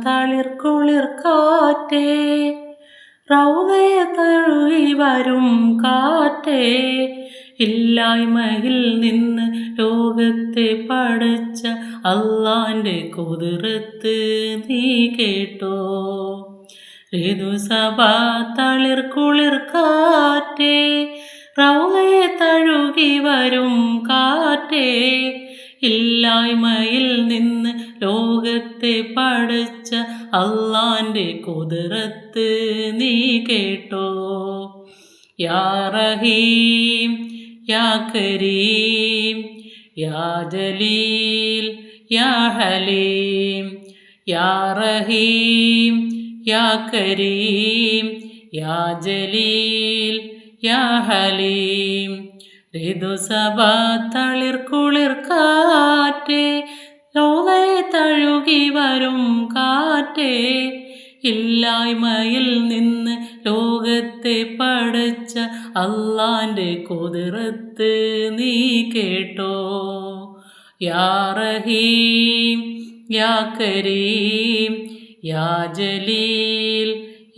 തളിർ കുളിർ കാറ്റേ, റൗളയെ തഴുകി വരും കാറ്റേ, ഇല്ലായ്മയിൽ നിന്ന് ലോകത്തെ പടച്ച അള്ളാന്റെ കുതിരത്ത് നീ കേട്ടോ. ഋതുസഭ തളിർ കുളിർ കാറ്റേ, റൗളയെ തഴുകി വരും കാറ്റേ, ഇല്ലായ്മയിൽ നിന്ന് ലോകത്തെ പടച്ച അള്ളാന്റെ കുതിരത്ത് നീ കേട്ടോ. യാ റഹീം യാ കരീം യാ ജലീൽ യാ ഹലീം, യാ റഹീം യാ കരീം യാ ജലീൽ യാ ഹലീം. ഋതുസഭ തളിർ കുളിർ കാറ്റേ, റൗളയെ തഴുകി വരും കാറ്റേ, ഇല്ലായ്മയിൽ നിന്ന് ലോകത്തെ പടച്ച അള്ളാന്റെ കുതിരത്ത് നീ കേട്ടോ. യാ റഹീം യാ കരീം യാ ജലീൽ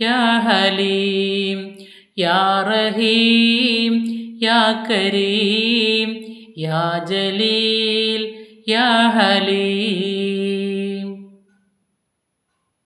യാ ഹലീം, യാ റഹീം യാ കരീം യാ ജലീൽ യാ ഹലീം.